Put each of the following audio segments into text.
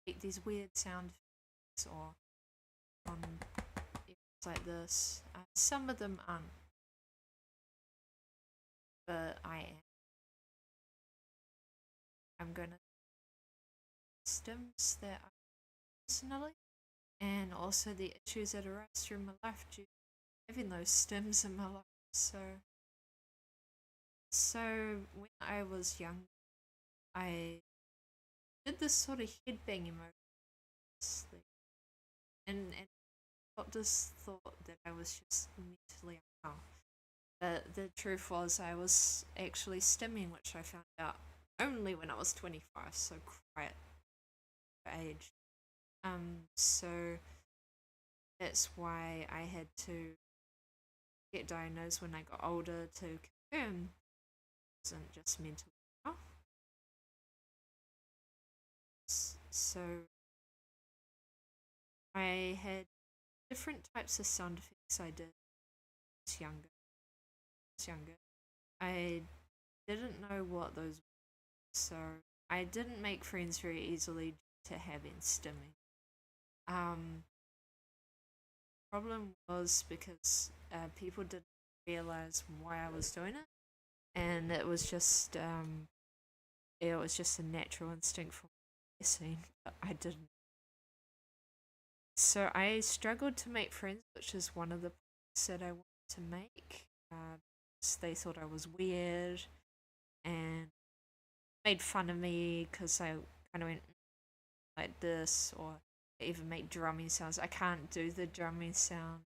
make these weird sound effects or on episodes like this. Some of them aren't, but I am. I'm gonna stims that I personally, and also the issues that arise through my life due to having those stims in my life. So when I was young, I did this sort of headbanging motion, and got this thought that I was just mentally unwell. But the truth was, I was actually stimming, which I found out only when I was 25, so quite age. So that's why I had to get diagnosed when I got older to confirm it wasn't just mental health. So I had different types of sound effects I did when I was younger. I didn't know what those were, so I didn't make friends very easily to having stimming. Problem was because people didn't realize why I was doing it, and it was just a natural instinct for me, but I didn't. So I struggled to make friends, which is one of the points that I wanted to make. They thought I was weird and made fun of me because I kind of went like this, or even make drumming sounds. I can't do the drumming sound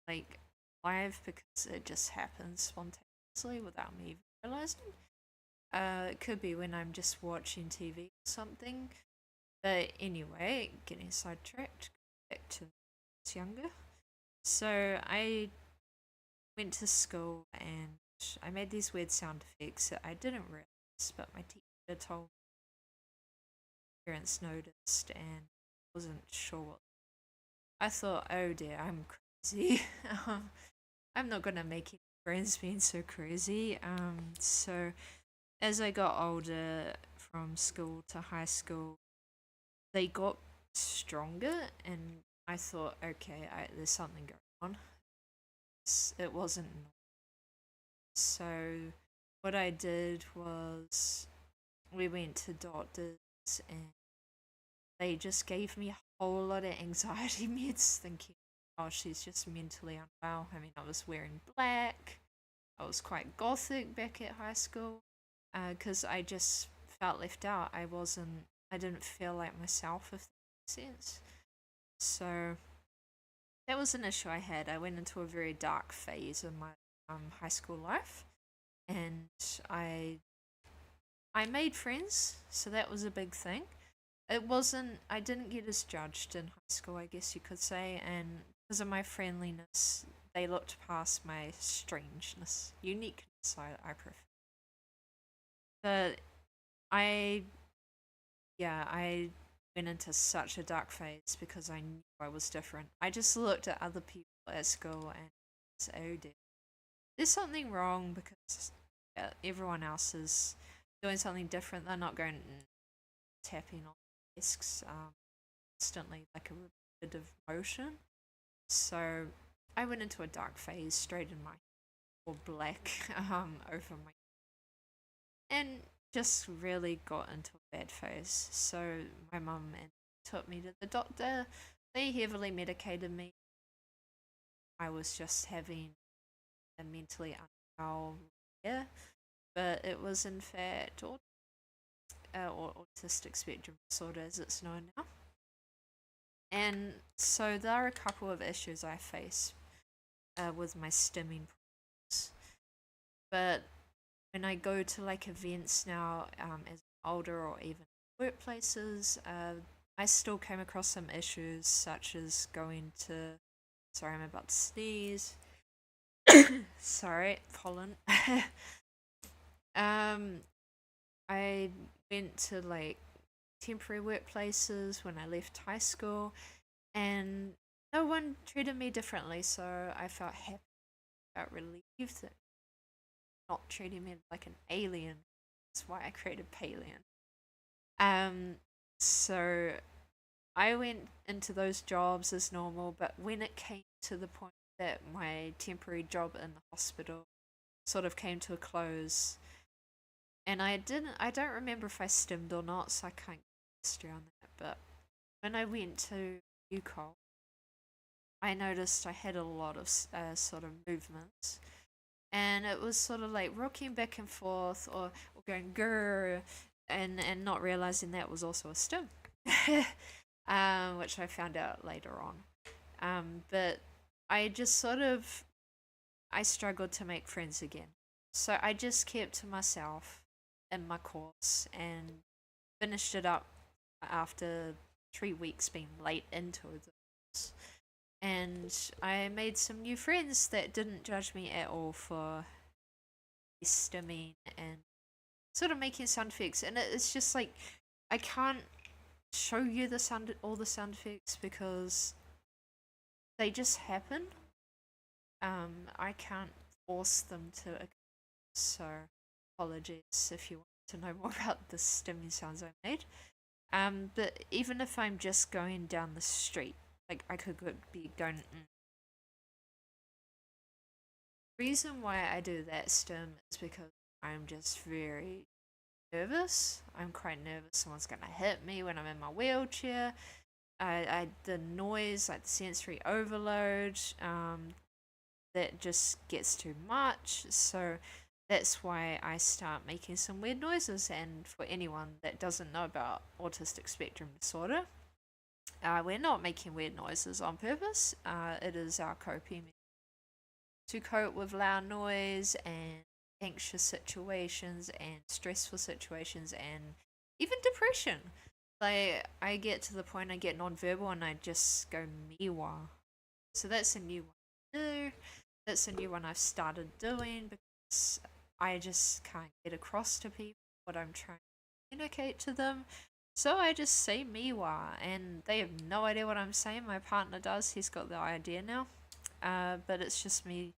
like live because it just happens spontaneously without me even realizing. It could be when I'm just watching TV or something. But anyway, getting sidetracked, back to when I was younger. So I went to school and I made these weird sound effects that I didn't realize, but my teacher told me. Parents noticed and wasn't sure what. I thought, oh dear, I'm crazy. I'm not gonna make any friends being so crazy. So as I got older, from school to high school, they got stronger, and I thought, okay, there's something going on. It wasn't normal. So what I did was we went to doctors, and they just gave me a whole lot of anxiety meds, thinking, oh, she's just mentally unwell. I mean, I was wearing black. I was quite gothic back at high school because I just felt left out. I didn't feel like myself, if that makes sense. So that was an issue I had. I went into a very dark phase in my high school life, and I I made friends, so that was a big thing. It wasn't. I didn't get as judged in high school, I guess you could say, and because of my friendliness, they looked past my strangeness, uniqueness. I prefer, but I I went into such a dark phase because I knew I was different. I just looked at other people at school and said, oh dear, there's something wrong because everyone else is doing something different. They're not going tapping on desks instantly like a repetitive motion. So I went into a dark phase, straightened my or black over my and just really got into a bad phase. So my mum took me to the doctor. They heavily medicated me. I was just having a mentally unwell year, but it was in fact or autistic spectrum disorder as it's known now. And so there are a couple of issues I face with my stimming problems. But when I go to like events now, as older or even workplaces, I still came across some issues such as going to. Sorry, I'm about to sneeze. Sorry, pollen. um, I went to like temporary workplaces when I left high school, and no one treated me differently, so I felt happy, felt relieved that not treating me like an alien. That's why I created Palian. Um, so I went into those jobs as normal, but when it came to the point that my temporary job in the hospital sort of came to a close, and I don't remember if I stimmed or not, so I can't get history on that, but when I went to UCOL, I noticed I had a lot of sort of movements, and it was sort of like rocking back and forth, or going grrr, and not realizing that was also a stim, which I found out later on. But I just sort of I struggled to make friends again, so I just kept to myself in my course and finished it up after 3 weeks being late into the course. And I made some new friends that didn't judge me at all for stimming and sort of making sound effects. And it's just like I can't show you all the sound effects because they just happen. I can't force them to. So apologies if you want to know more about the stimming sounds I made. But even if I'm just going down the street, like I could be going. Reason why I do that stim is because I'm just very nervous. I'm quite nervous someone's gonna hit me when I'm in my wheelchair. The noise, like the sensory overload, that just gets too much. So that's why I start making some weird noises. And for anyone that doesn't know about autistic spectrum disorder, we're not making weird noises on purpose. It is our coping to cope with loud noise and anxious situations and stressful situations and even depression. Like I get to the point I get nonverbal and I just go miwa. So that's a new one to do. That's a new one I've started doing because I just can't get across to people what I'm trying to communicate to them. So I just say miwa and they have no idea what I'm saying. My partner does, he's got the idea now. But it's just me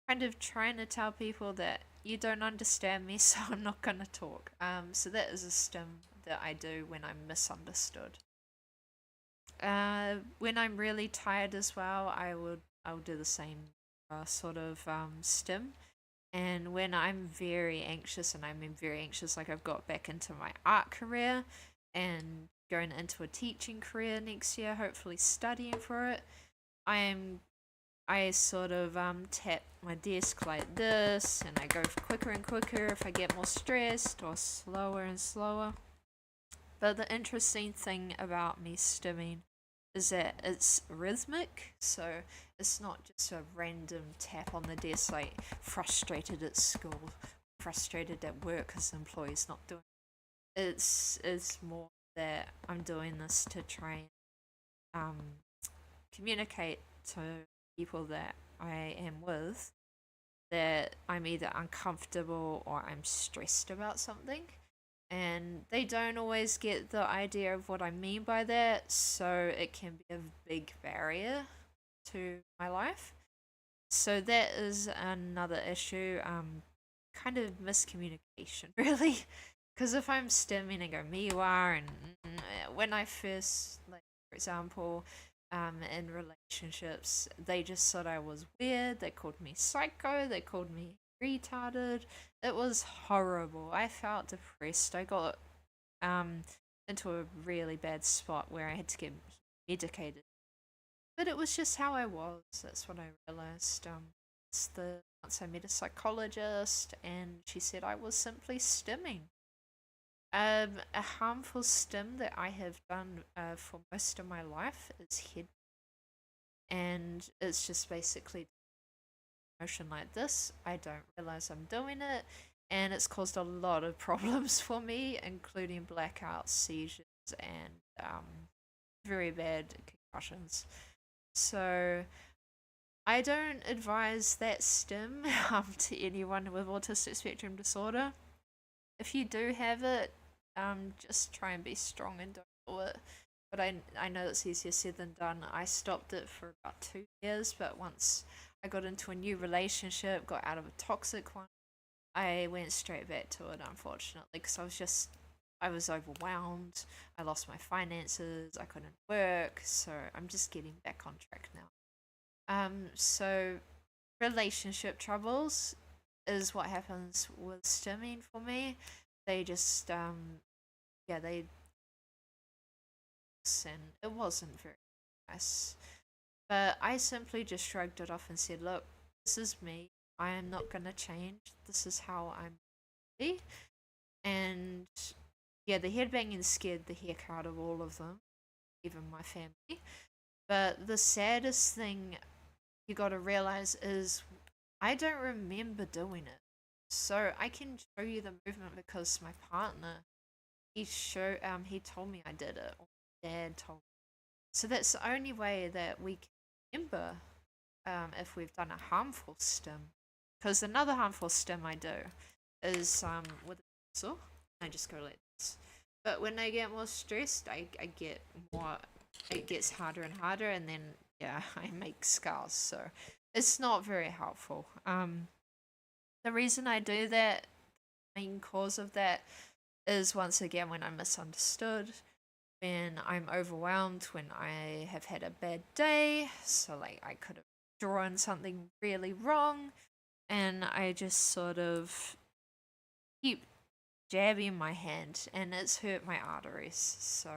kind of trying to tell people that you don't understand me, so I'm not gonna talk. So that is a stim that I do when I'm misunderstood. When I'm really tired as well, I'll do the same sort of stim. And when I'm very anxious, and I'm very anxious, like I've got back into my art career and going into a teaching career next year, hopefully studying for it, I am I sort of tap my desk like this, and I go quicker and quicker if I get more stressed, or slower and slower. But the interesting thing about me stimming is that it's rhythmic, so it's not just a random tap on the desk like frustrated at school, frustrated at work because the employee's not doing it. It's more that I'm doing this to try and communicate to people that I am with that I'm either uncomfortable or I'm stressed about something. And they don't always get the idea of what I mean by that, so it can be a big barrier to my life. So that is another issue, kind of miscommunication, really. Because if I'm stimming and go miwa, and when I first, like, for example, in relationships, they just thought I was weird. They called me psycho. They called me retarded. It was horrible. I felt depressed. I got um into a really bad spot where I had to get medicated. But it was just how I was. That's what I realized. It's the once I met a psychologist, and she said I was simply stimming. A harmful stim that I have done for most of my life is head, and it's just basically motion like this. I don't realize I'm doing it, and it's caused a lot of problems for me, including blackouts, seizures, and very bad concussions. So I don't advise that stim to anyone with autistic spectrum disorder. If you do have it, just try and be strong and don't do it. But I know it's easier said than done. I stopped it for about 2 years, but once I got into a new relationship, got out of a toxic one, I went straight back to it, unfortunately, because I was just I was overwhelmed. I lost my finances. I couldn't work. So I'm just getting back on track now. So relationship troubles is what happens with stimming for me. They just, yeah, they, and it wasn't very nice. But I simply just shrugged it off and said, look, this is me. I am not going to change. This is how I'm be. And yeah, the headbanging scared the heck out of all of them, even my family. But the saddest thing you gotta realize is I don't remember doing it. So I can show you the movement because my partner, he told me I did it, or my dad told me. So that's the only way that we can remember if we've done a harmful stim. Because another harmful stim I do is with a pencil. I just go like this. But when I get more stressed, I get more. It gets harder and harder, and then yeah, I make scars. So it's not very helpful. The reason I do that, main cause of that, is once again when I'm misunderstood, when I'm overwhelmed, when I have had a bad day. So like I could have drawn something really wrong, and I just sort of keep jabbing my hand, and it's hurt my arteries. So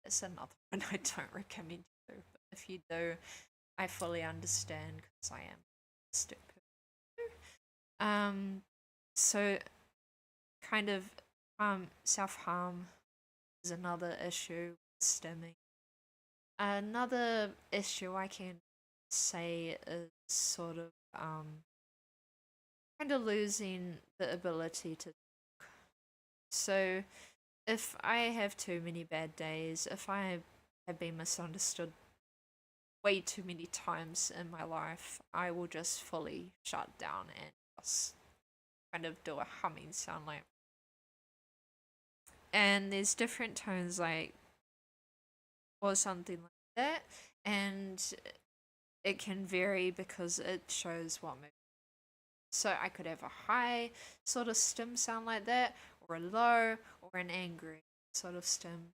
it's another one I don't recommend you do. But if you do, I fully understand because I am a stick person. So kind of self harm is another issue with stimming. Another issue I can say is sort of kind of losing the ability to talk. So if I have too many bad days, if I have been misunderstood way too many times in my life, I will just fully shut down and just kind of do a humming sound like. And there's different tones like, or something like that, and it can vary because it shows what mood. So I could have a high sort of stim sound like that, or a low, or an angry sort of stim.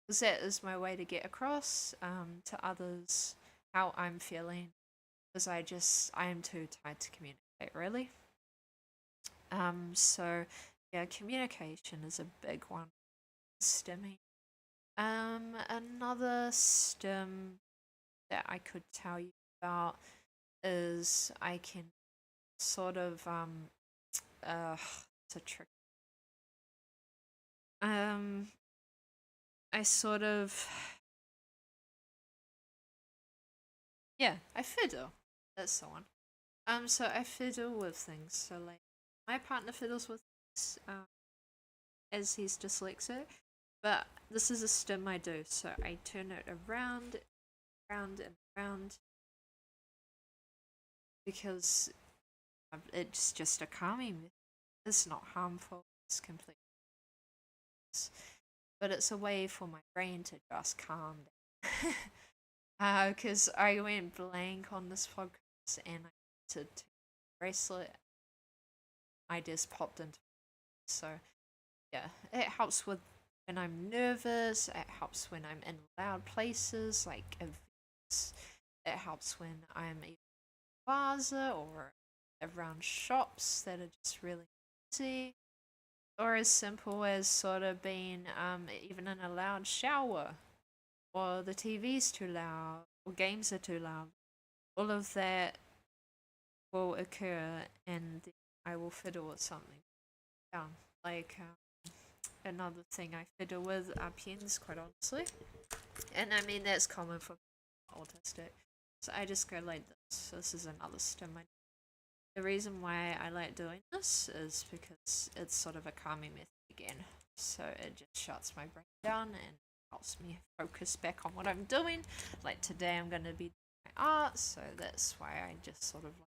Because that is my way to get across to others how I'm feeling. Because I am too tired to communicate, really. So yeah, communication is a big one. Stimming. Another stim that I could tell you about is I can sort of it's a trick. I sort of yeah, I fiddle. That's the one. So I fiddle with things. So like my partner fiddles with things, as he's dyslexic, but this is a stim I do. So I turn it around, round and round because it's just a calming method. It's not harmful. It's completely, but it's a way for my brain to just calm down. Because I went blank on this podcast and I did bracelet. I just popped into it. So yeah, it helps with when I'm nervous. It helps when I'm in loud places like events. It helps when I'm in plaza or around shops that are just really busy, or as simple as sort of being even in a loud shower, or the TV's too loud, or games are too loud. All of that will occur, and I will fiddle with something down. Like another thing I fiddle with are pens, quite honestly, and I mean that's common for autistic. So I just go like this. So this is another stim. The reason why I like doing this is because it's sort of a calming method again. So it just shuts my brain down and helps me focus back on what I'm doing. Like today I'm going to be doing my art, so that's why I just sort of like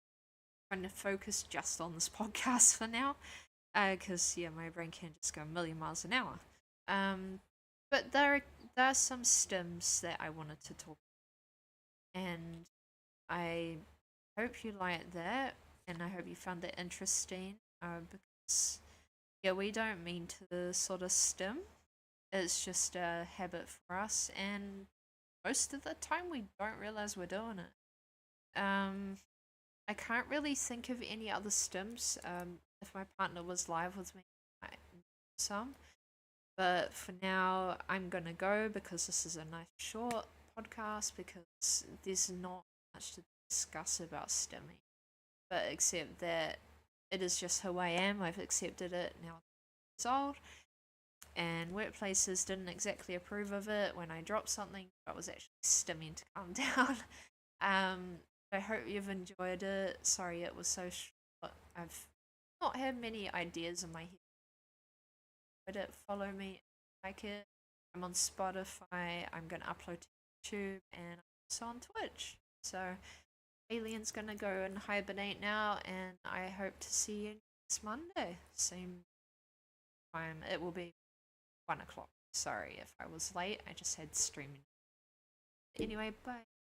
trying to focus just on this podcast for now. Because yeah, my brain can just go a million miles an hour. But there are some stims that I wanted to talk about, and I hope you like that, and I hope you found it interesting. Because yeah, we don't mean to sort of stim. It's just a habit for us, and most of the time we don't realize we're doing it. I can't really think of any other stims. If my partner was live with me, I know some. But for now, I'm gonna go because this is a nice short podcast because there's not much to discuss about stimming. But except that it is just who I am. I've accepted it now. It's old, and workplaces didn't exactly approve of it when I dropped something. I was actually stimming to calm down. Um, I hope you've enjoyed it. Sorry it was so short. I've not had many ideas in my head. But follow me, like it. I'm on Spotify. I'm gonna upload to YouTube, and I'm also on Twitch. So Alien's gonna go and hibernate now, and I hope to see you next Monday. Same time. It will be 1 o'clock. Sorry if I was late. I just had streaming. Anyway, bye.